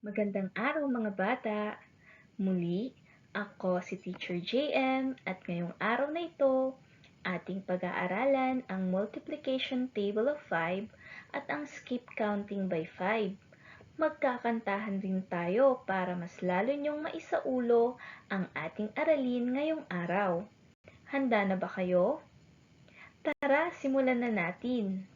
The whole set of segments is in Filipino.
Magandang araw mga bata! Muli, ako si Teacher JM at ngayong araw na ito, ating pag-aaralan ang multiplication table of 5 at ang skip counting by 5. Magkakantahan din tayo para mas lalo niyong maisaulo ang ating aralin ngayong araw. Handa na ba kayo? Tara, simulan na natin!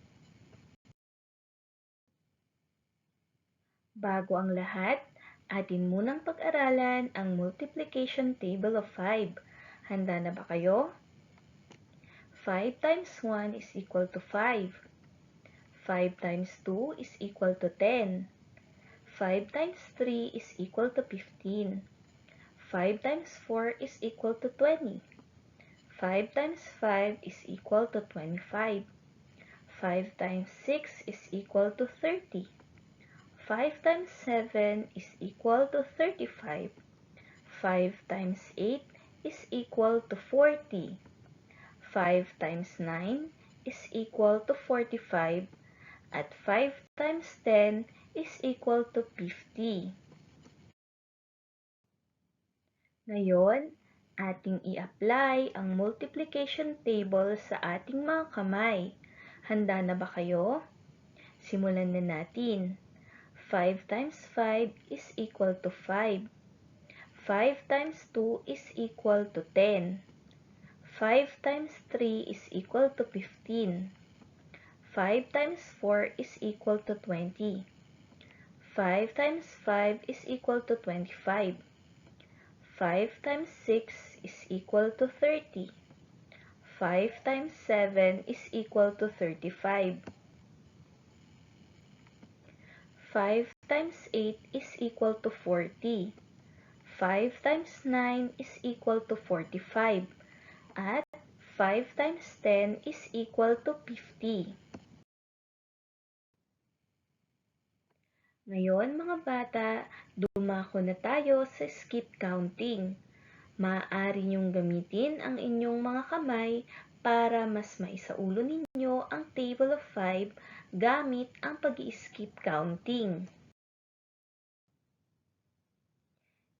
Bago ang lahat, atin munang pag-aralan ang multiplication table of 5. Handa na ba kayo? 5 times 1 is equal to 5. 5 times 2 is equal to 10. 5 times 3 is equal to 15. 5 times 4 is equal to 20. 5 times 5 is equal to 25. 5 times 6 is equal to 30. 5 times 7 is equal to 35. 5 times 8 is equal to 40. 5 times 9 is equal to 45. At 5 times 10 is equal to 50. Ngayon, ating i-apply ang multiplication table sa ating mga kamay. Handa na ba kayo? Simulan na natin. 5 times 5 is equal to 5. 5 times 2 is equal to 10. 5 times 3 is equal to 15. 5 times 4 is equal to 20. 5 times 5 is equal to 25. 5 times 6 is equal to 30. 5 times 7 is equal to 35. 5 times 8 is equal to 40. 5 times 9 is equal to 45. At 5 times 10 is equal to 50. Ngayon mga bata, dumako na tayo sa skip counting. Maaari niyong gamitin ang inyong mga kamay para mas maisaulo ninyo ang table of 5 gamit ang pag-i-skip counting.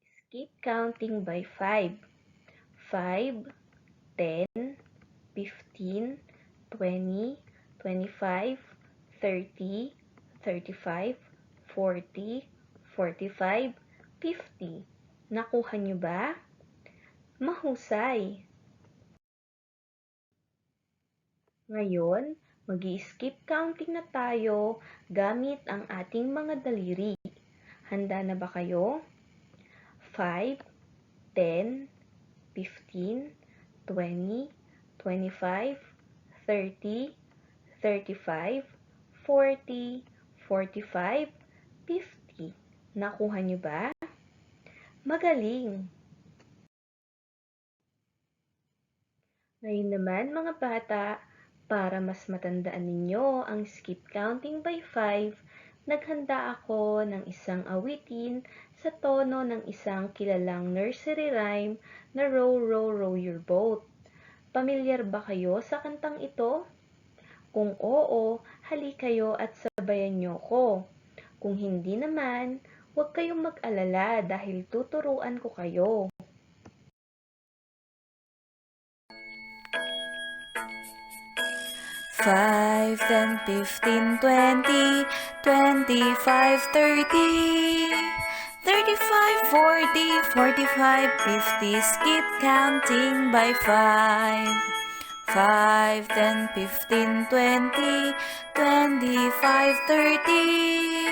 Skip counting by 5. 5, 10, 15, 20, 25, 30, 35, 40, 45, 50. Nakuha niyo ba? Mahusay! Ngayon, mag-i-skip counting na tayo gamit ang ating mga daliri. Handa na ba kayo? 5, 10, 15, 20, 25, 30, 35, 40, 45, 50. Nakuha niyo ba? Magaling! Ngayon naman mga bata, para mas matandaan ninyo ang skip counting by 5, naghanda ako ng isang awitin sa tono ng isang kilalang nursery rhyme na Row, Row, Row Your Boat. Pamilyar ba kayo sa kantang ito? Kung oo, hali kayo at sabayan niyo ko. Kung hindi naman, huwag kayong mag-alala dahil tuturuan ko kayo. Five, 10, 15, 20, 25, 30, 35, 40, 45, 50. Skip counting by 5. 5, 10, 15, 20, 25, 30,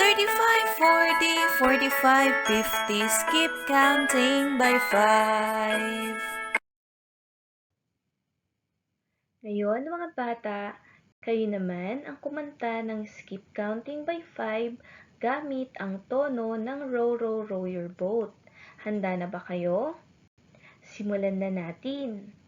35, 40, 45, 50. Skip counting by 5. Ngayon mga bata, kayo naman ang kumanta ng skip counting by 5 gamit ang tono ng Row, Row, Row Your Boat. Handa na ba kayo? Simulan na natin!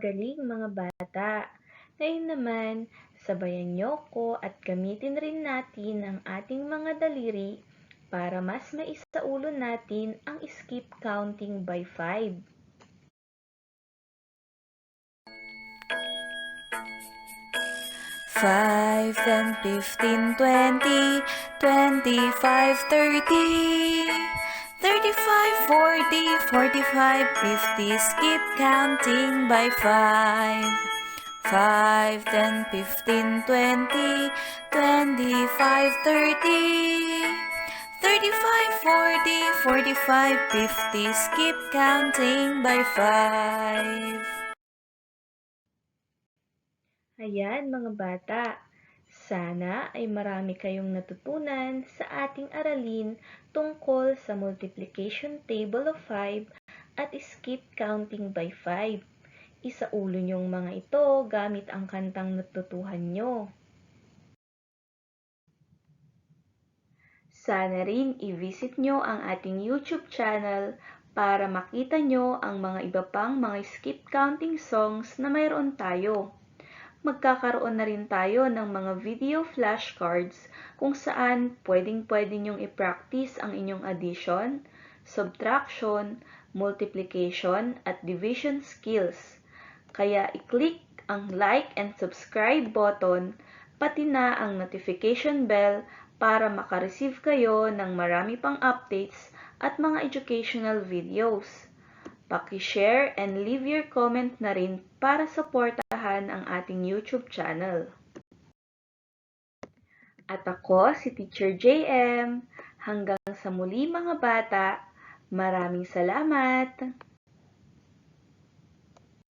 Magaling mga bata! Ngayon naman, sabayan niyo ko at gamitin rin natin ang ating mga daliri para mas maisaulo natin ang skip counting by 5. 5, 10, 15, 20, 25, 30, 35, 40, 45, 50. Skip counting by 5. 5, 10, 15, 20, 25, 30, 35, 40, 45, 50. Skip counting by 5. Ayan mga bata, sana ay marami kayong natutunan sa ating aralin tungkol sa multiplication table of 5 at skip counting by 5. Isaulo niyong mga ito gamit ang kantang natutuhan nyo. Sana rin i-visit nyo ang ating YouTube channel para makita nyo ang mga iba pang mga skip counting songs na mayroon tayo. Magkakaroon na rin tayo ng mga video flashcards kung saan pwedeng-pwede nyong i-practice ang inyong addition, subtraction, multiplication, at division skills. Kaya i-click ang like and subscribe button, pati na ang notification bell para makareceive kayo ng marami pang updates at mga educational videos. Paki-share and leave your comment na rin para suportahan ang ating YouTube channel. At ako si Teacher JM. Hanggang sa muli mga bata, maraming salamat!